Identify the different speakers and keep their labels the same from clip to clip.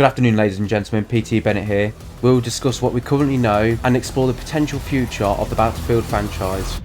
Speaker 1: Good afternoon, ladies and gentlemen, PT Bennett here. We'll discuss what we currently know and explore the potential future of the Battlefield franchise.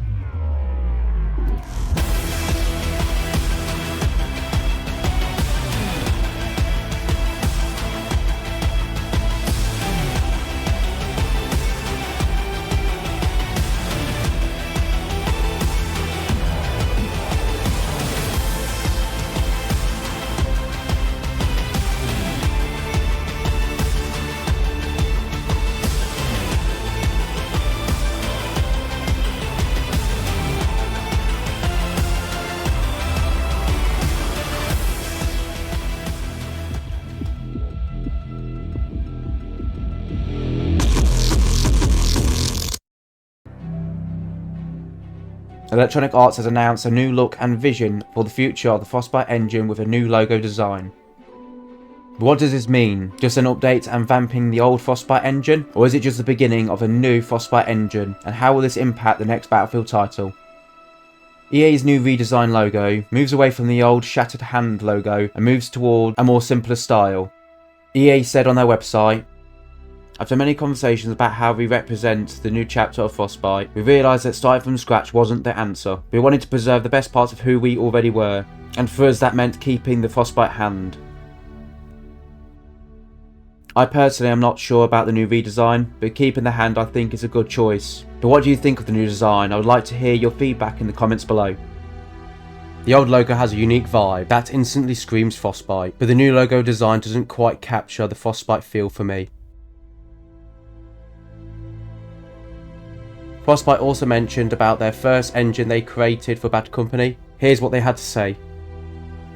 Speaker 1: Electronic Arts has announced a new look and vision for the future of the Frostbite Engine with a new logo design. But what does this mean? Just an update and vamping the old Frostbite Engine? Or is it just the beginning of a new Frostbite Engine? And how will this impact the next Battlefield title? EA's new redesigned logo moves away from the old shattered hand logo and moves toward a more simpler style. EA said on their website, "After many conversations about how we represent the new chapter of Frostbite, we realised that starting from scratch wasn't the answer. We wanted to preserve the best parts of who we already were, and for us that meant keeping the Frostbite hand. I personally am not sure about the new redesign, but keeping the hand I think is a good choice. But what do you think of the new design? I would like to hear your feedback in the comments below." The old logo has a unique vibe that instantly screams Frostbite, but the new logo design doesn't quite capture the Frostbite feel for me. Frostbite also mentioned about their first engine they created for Bad Company. Here's what they had to say.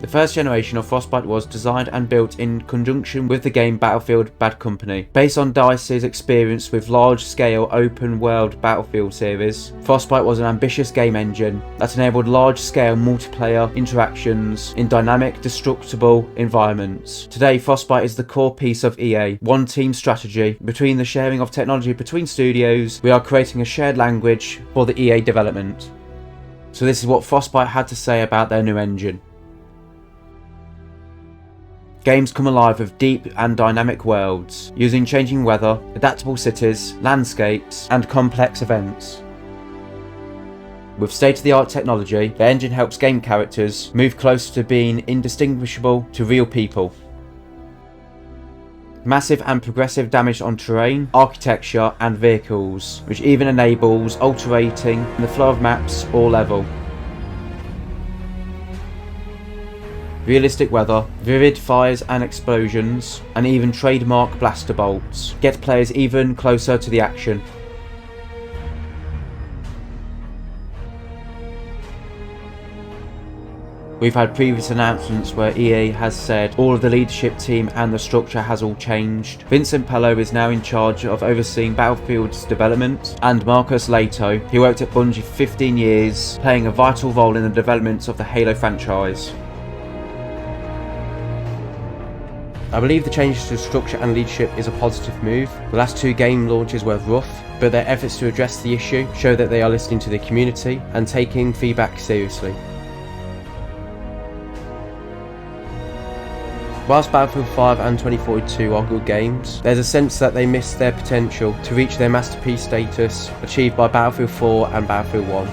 Speaker 1: "The first generation of Frostbite was designed and built in conjunction with the game Battlefield Bad Company. Based on DICE's experience with large-scale open-world Battlefield series, Frostbite was an ambitious game engine that enabled large-scale multiplayer interactions in dynamic, destructible environments. Today, Frostbite is the core piece of EA, one team strategy. Between the sharing of technology between studios, we are creating a shared language for the EA development." So this is what Frostbite had to say about their new engine. "Games come alive with deep and dynamic worlds, using changing weather, adaptable cities, landscapes, and complex events. With state-of-the-art technology, the engine helps game characters move closer to being indistinguishable to real people. Massive and progressive damage on terrain, architecture, and vehicles, which even enables altering the flow of maps or level. Realistic weather, vivid fires and explosions, and even trademark blaster bolts get players even closer to the action. We've had previous announcements where EA has said all of the leadership team and the structure has all changed. Vincent Pello is now in charge of overseeing Battlefield's development, and Marcus Lato, who worked at Bungie for 15 years, playing a vital role in the development of the Halo franchise. I believe the changes to structure and leadership is a positive move. The last two game launches were rough, but their efforts to address the issue show that they are listening to the community and taking feedback seriously. Whilst Battlefield 5 and 2042 are good games, there's a sense that they missed their potential to reach their masterpiece status achieved by Battlefield 4 and Battlefield 1.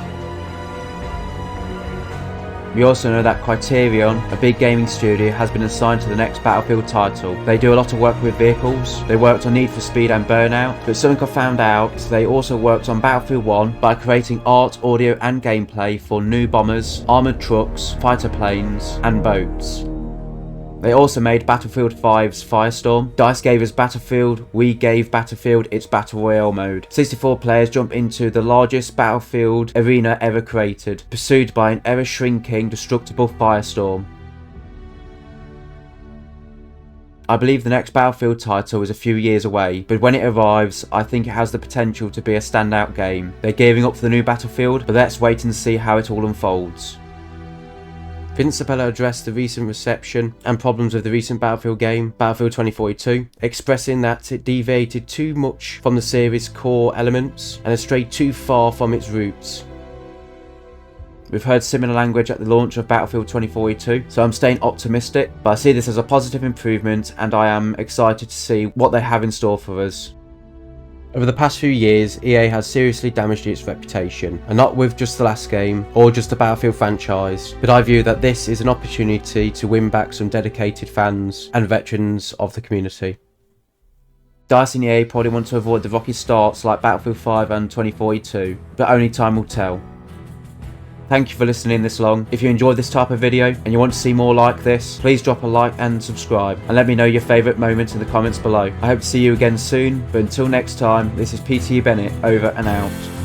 Speaker 1: We also know that Criterion, a big gaming studio, has been assigned to the next Battlefield title. They do a lot of work with vehicles. They worked on Need for Speed and Burnout, but something I found out, they also worked on Battlefield 1 by creating art, audio and gameplay for new bombers, armoured trucks, fighter planes and boats. They also made Battlefield 5's Firestorm. DICE gave us Battlefield, we gave Battlefield its Battle Royale mode. 64 players jump into the largest Battlefield arena ever created, pursued by an ever-shrinking, destructible firestorm. I believe the next Battlefield title is a few years away, but when it arrives, I think it has the potential to be a standout game. They're gearing up for the new Battlefield, but let's wait and see how it all unfolds. Vince Capello addressed the recent reception and problems with the recent Battlefield game, Battlefield 2042, expressing that it deviated too much from the series' core elements and has strayed too far from its roots. We've heard similar language at the launch of Battlefield 2042, so I'm staying optimistic, but I see this as a positive improvement and I am excited to see what they have in store for us. Over the past few years, EA has seriously damaged its reputation, and not with just the last game or just the Battlefield franchise, but I view that this is an opportunity to win back some dedicated fans and veterans of the community. DICE and EA probably want to avoid the rocky starts like Battlefield 5 and 2042, but only time will tell. Thank you for listening this long. If you enjoyed this type of video and you want to see more like this, please drop a like and subscribe, and let me know your favourite moments in the comments below. I hope to see you again soon, but until next time, this is PT Bennett, over and out.